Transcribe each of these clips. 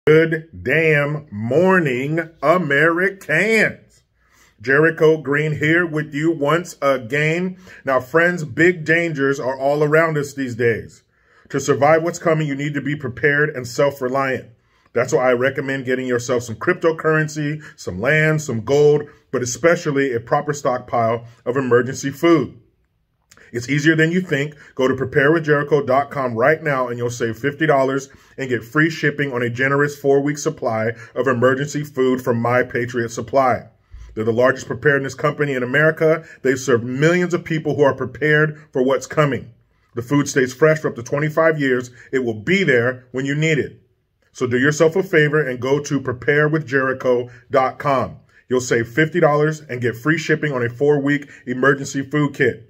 Good damn morning, Americans. Jericho Green here with you once again. Now, friends, big dangers are all around us these days. To survive what's coming, you need to be prepared and self-reliant. That's why I recommend getting yourself some cryptocurrency, some land, some gold, but especially a proper stockpile of emergency food. It's easier than you think. Go to preparewithjericho.com right now and you'll save $50 and get free shipping on a generous 4-week supply of emergency food from My Patriot Supply. They're the largest preparedness company in America. They serve millions of people who are prepared for what's coming. The food stays fresh for up to 25 years. It will be there when you need it. So do yourself a favor and go to preparewithjericho.com. You'll save $50 and get free shipping on a 4-week emergency food kit,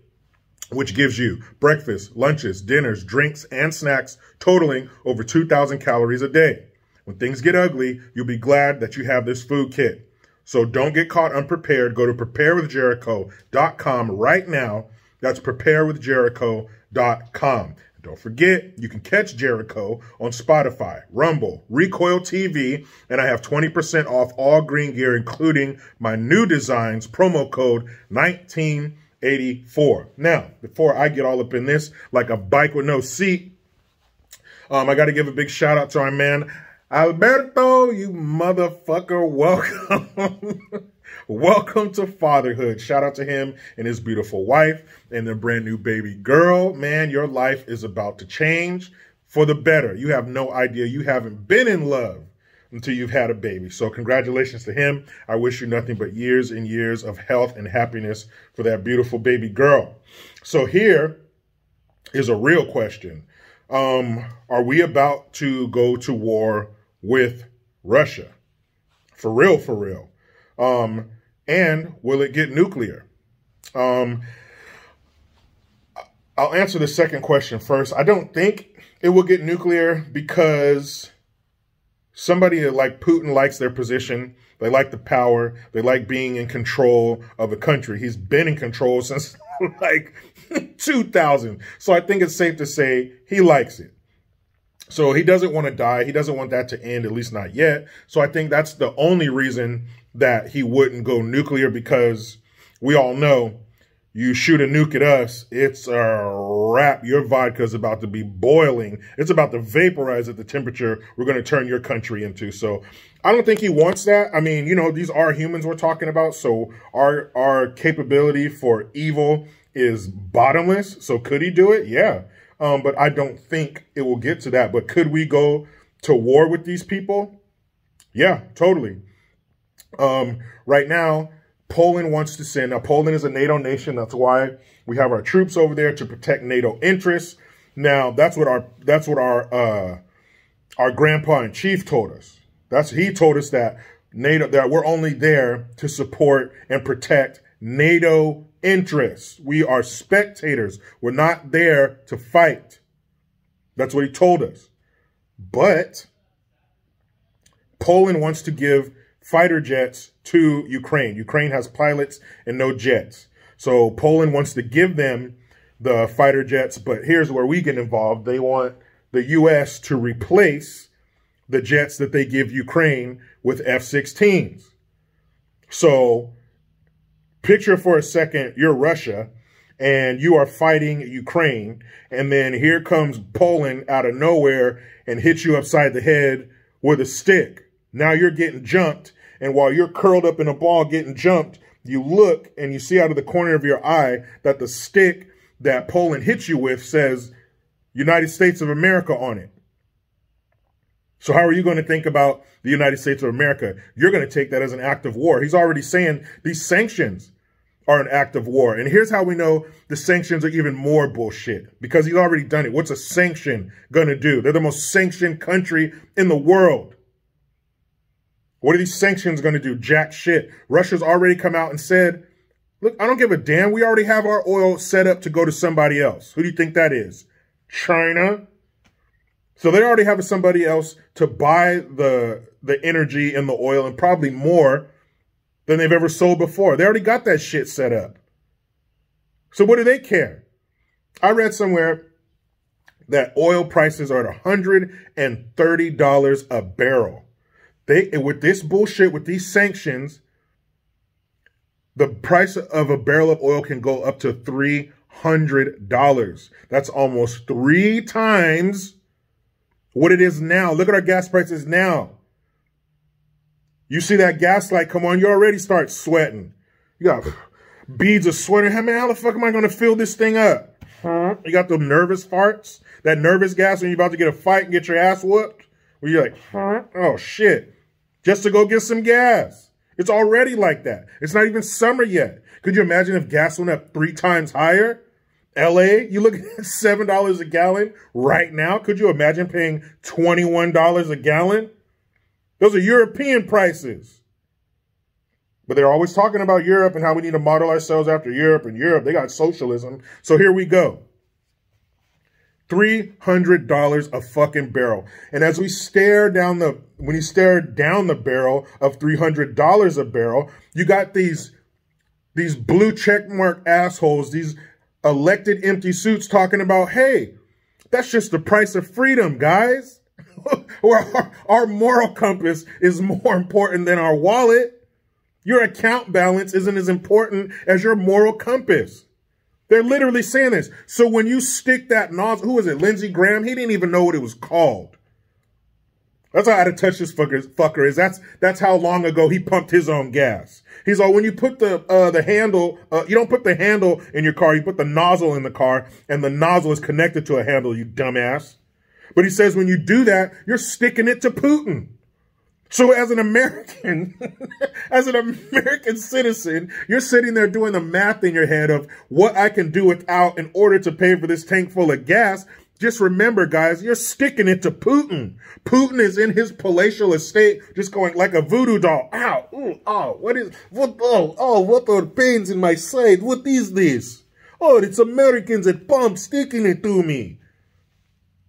which gives you breakfast, lunches, dinners, drinks, and snacks totaling over 2,000 calories a day. When things get ugly, you'll be glad that you have this food kit. So don't get caught unprepared. Go to preparewithjericho.com right now. That's preparewithjericho.com. Don't forget, you can catch Jericho on Spotify, Rumble, Recoil TV, and I have 20% off all green gear, including my new designs, promo code 1984. Now, before I get all up in this like a bike with no seat, I got to give a big shout out to our man, Alberto, you motherfucker. Welcome. Welcome to fatherhood. Shout out to him and his beautiful wife and their brand new baby girl. Man, your life is about to change for the better. You have no idea. You haven't been in love until you've had a baby. So congratulations to him. I wish you nothing but years and years of health and happiness for that beautiful baby girl. So here is a real question. Are we about to go to war with Russia? For real, for real. And will it get nuclear? I'll answer the second question first. I don't think it will get nuclear because somebody like Putin likes their position. They like the power. They like being in control of a country. He's been in control since like 2000. So I think it's safe to say he likes it. So he doesn't want to die. He doesn't want that to end, at least not yet. So I think that's the only reason that he wouldn't go nuclear, because we all know you shoot a nuke at us, it's a wrap. Your vodka is about to be boiling. It's about to vaporize at the temperature we're going to turn your country into. So I don't think he wants that. I mean, you know, these are humans we're talking about. So our capability for evil is bottomless. So could he do it? Yeah. But I don't think it will get to that. But could we go to war with these people? Yeah, totally. Right now, Poland wants to send. Now, Poland is a NATO nation. That's why we have our troops over there, to protect NATO interests. Now, that's what our grandpa in chief told us. He told us that that we're only there to support and protect NATO interests. We are spectators. We're not there to fight. That's what he told us. But Poland wants to give fighter jets to Ukraine. Ukraine has pilots and no jets. So Poland wants to give them the fighter jets, but here's where we get involved. They want the U.S. to replace the jets that they give Ukraine with F-16s. So picture for a second, you're Russia and you are fighting Ukraine, and then here comes Poland out of nowhere and hits you upside the head with a stick. Now you're getting jumped, and while you're curled up in a ball getting jumped, you look and you see out of the corner of your eye that the stick that Poland hits you with says United States of America on it. So how are you going to think about the United States of America? You're going to take that as an act of war. He's already saying these sanctions are an act of war. And here's how we know the sanctions are even more bullshit, because he's already done it. What's a sanction going to do? They're the most sanctioned country in the world. What are these sanctions going to do? Jack shit. Russia's already come out and said, look, I don't give a damn. We already have our oil set up to go to somebody else. Who do you think that is? China. So they already have somebody else to buy the energy and the oil, and probably more than they've ever sold before. They already got that shit set up. So what do they care? I read somewhere that oil prices are at $130 a barrel. With this bullshit, with these sanctions, the price of a barrel of oil can go up to $300. That's almost 3 times what it is now. Look at our gas prices now. You see that gas light come on, you already start sweating. You got beads of sweat. Hey, man, how the fuck am I going to fill this thing up? You got the nervous farts, that nervous gas when you're about to get a fight and get your ass whooped. Where you're like, oh shit, just to go get some gas. It's already like that. It's not even summer yet. Could you imagine if gas went up 3 times higher? LA, you look at $7 a gallon right now. Could you imagine paying $21 a gallon? Those are European prices. But they're always talking about Europe and how we need to model ourselves after Europe. And Europe, they got socialism. So here we go. $300 a fucking barrel. And as we stare down when you stare down the barrel of $300 a barrel, you got these blue checkmark assholes, these elected empty suits talking about, hey, that's just the price of freedom, guys. Or our moral compass is more important than our wallet. Your account balance isn't as important as your moral compass. They're literally saying this. So when you stick that nozzle, who was it, Lindsey Graham? He didn't even know what it was called. That's how out of touch this fucker is. That's how long ago he pumped his own gas. He's all, when you put the handle, you don't put the handle in your car, you put the nozzle in the car, and the nozzle is connected to a handle, you dumbass. But he says when you do that, you're sticking it to Putin. So as an American, as an American citizen, you're sitting there doing the math in your head of what I can do without in order to pay for this tank full of gas. Just remember, guys, you're sticking it to Putin. Putin is in his palatial estate, just going like a voodoo doll. Ow, ooh, oh, what are pains in my side? What is this? Oh, it's Americans at pump sticking it to me.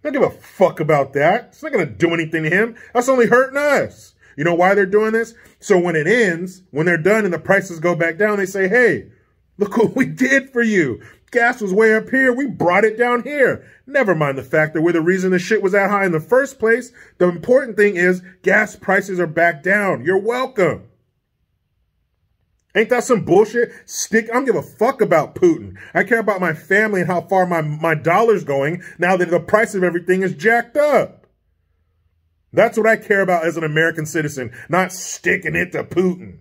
I don't give a fuck about that. It's not going to do anything to him. That's only hurting us. You know why they're doing this? So when it ends, when they're done and the prices go back down, they say, hey, look what we did for you. Gas was way up here. We brought it down here. Never mind the fact that we're the reason the shit was that high in the first place. The important thing is gas prices are back down. You're welcome. Ain't that some bullshit? I don't give a fuck about Putin. I care about my family and how far my dollar's going now that the price of everything is jacked up. That's what I care about as an American citizen, not sticking it to Putin.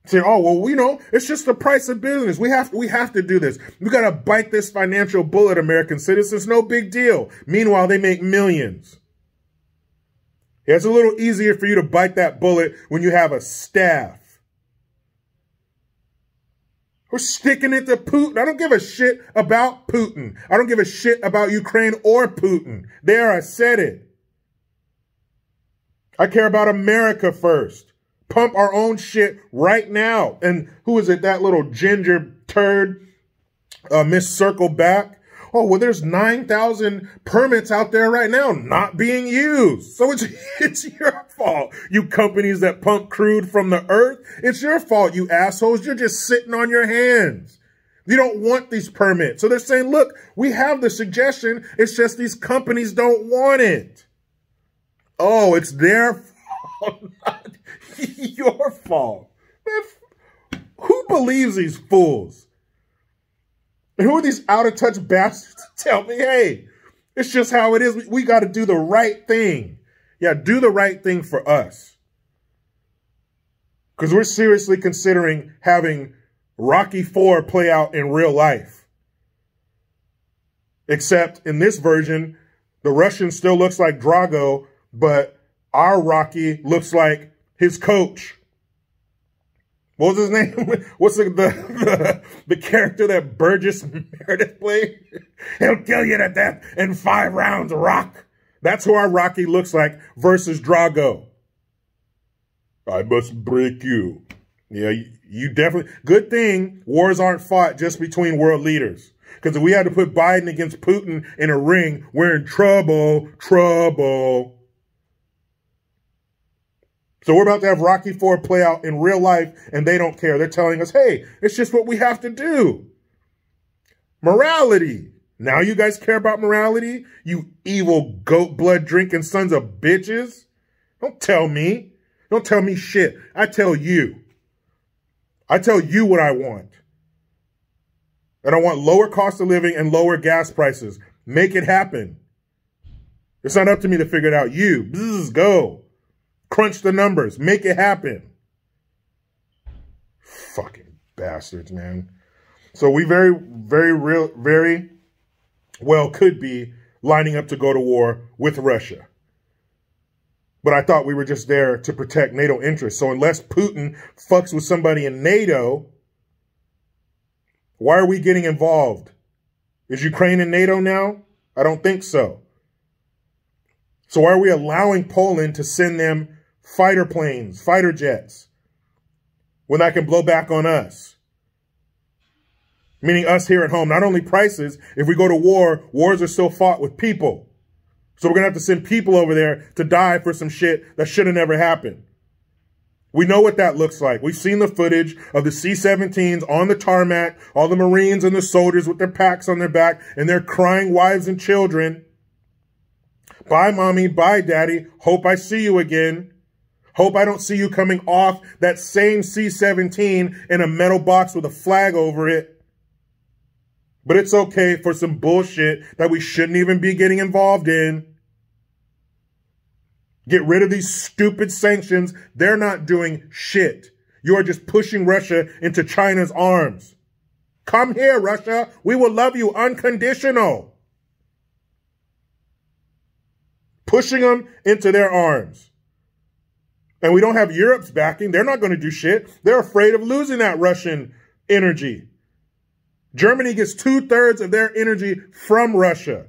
Say, oh, well, you know, it's just the price of business. We have to do this. We got to bite this financial bullet, American citizens. No big deal. Meanwhile, they make millions. Yeah, it's a little easier for you to bite that bullet when you have a staff. We're sticking it to Putin. I don't give a shit about Putin. I don't give a shit about Ukraine or Putin. There, I said it. I care about America first. Pump our own shit right now. And who is it? That little ginger turd, Miss Circle Back. Oh, well, there's 9,000 permits out there right now not being used. So it's your fault, you companies that pump crude from the earth. It's your fault, you assholes. You're just sitting on your hands. You don't want these permits. So they're saying, look, we have the suggestion. It's just these companies don't want it. Oh, it's their fault, not your fault. Man, who believes these fools? And who are these out-of-touch bastards to tell me, hey, it's just how it is. We got to do the right thing. Yeah, do the right thing for us. Because we're seriously considering having Rocky IV play out in real life. Except in this version, the Russian still looks like Drago, but our Rocky looks like his coach. What was his name? What's the character that Burgess Meredith played? He'll kill you to death in 5 rounds, Rock. That's who our Rocky looks like versus Drago. I must break you. Yeah, you definitely. Good thing wars aren't fought just between world leaders. Because if we had to put Biden against Putin in a ring, we're in trouble. So we're about to have Rocky IV play out in real life, and they don't care. They're telling us, hey, it's just what we have to do. Morality. Now you guys care about morality? You evil goat blood drinking sons of bitches. Don't tell me. Don't tell me shit. I tell you. I tell you what I want. And I want lower cost of living and lower gas prices. Make it happen. It's not up to me to figure it out. You, bzz, go. Crunch the numbers. Make it happen. Fucking bastards, man. So we very well could be lining up to go to war with Russia. But I thought we were just there to protect NATO interests. So unless Putin fucks with somebody in NATO, why are we getting involved? Is Ukraine in NATO now? I don't think so. So why are we allowing Poland to send them fighter planes, fighter jets, when that can blow back on us? Meaning us here at home. Not only prices, if we go to war, wars are still fought with people. So we're going to have to send people over there to die for some shit that should have never happened. We know what that looks like. We've seen the footage of the C-17s on the tarmac, all the Marines and the soldiers with their packs on their back, and their crying wives and children. Bye, mommy. Bye, daddy. Hope I see you again. Hope I don't see you coming off that same C-17 in a metal box with a flag over it. But it's okay for some bullshit that we shouldn't even be getting involved in. Get rid of these stupid sanctions. They're not doing shit. You are just pushing Russia into China's arms. Come here, Russia. We will love you unconditional. Pushing them into their arms. And we don't have Europe's backing. They're not going to do shit. They're afraid of losing that Russian energy. Germany gets 2/3 of their energy from Russia.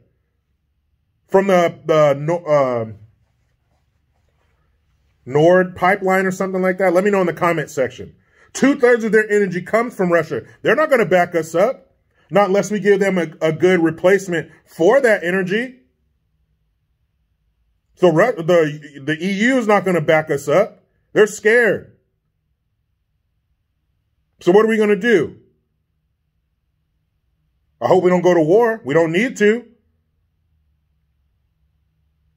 From the Nord pipeline or something like that. Let me know in the comment section. 2/3 of their energy comes from Russia. They're not going to back us up. Not unless we give them a good replacement for that energy. So the EU is not going to back us up. They're scared. So what are we going to do? I hope we don't go to war. We don't need to.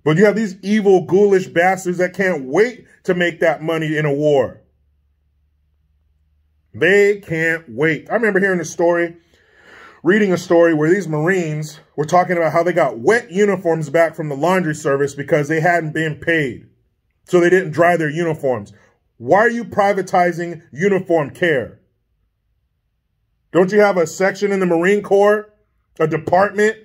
But you have these evil, ghoulish bastards that can't wait to make that money in a war. They can't wait. I remember hearing a story, reading a story where these Marines were talking about how they got wet uniforms back from the laundry service because they hadn't been paid. So they didn't dry their uniforms. Why are you privatizing uniform care? Don't you have a section in the Marine Corps, a department,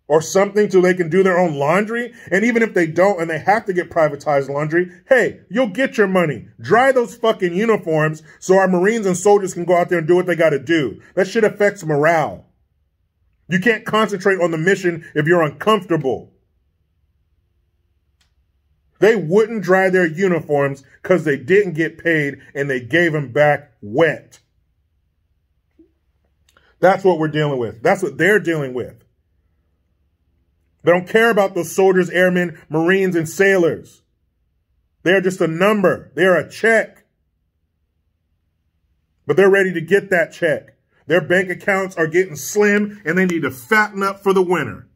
or something so they can do their own laundry? And even if they don't and they have to get privatized laundry, hey, you'll get your money. Dry those fucking uniforms so our Marines and soldiers can go out there and do what they got to do. That shit affects morale. You can't concentrate on the mission if you're uncomfortable. They wouldn't dry their uniforms because they didn't get paid and they gave them back wet. That's what we're dealing with. That's what they're dealing with. They don't care about those soldiers, airmen, Marines, and sailors. They're just a number. They're a check. But they're ready to get that check. Their bank accounts are getting slim, and they need to fatten up for the winter.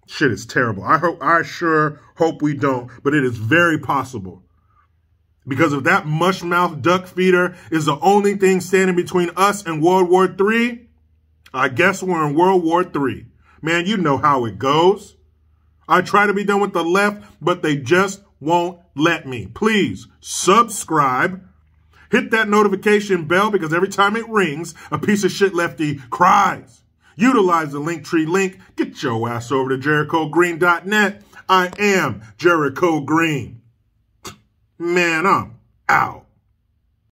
Shit is terrible. I sure hope we don't, but it is very possible. Because if that mush-mouthed duck feeder is the only thing standing between us and World War III, I guess we're in World War III. Man, you know how it goes. I try to be done with the left, but they just won't let me. Please subscribe. Hit that notification bell because every time it rings, a piece of shit lefty cries. Utilize the Linktree link. Get your ass over to JerichoGreen.net. I am Jericho Green. Man, I'm out.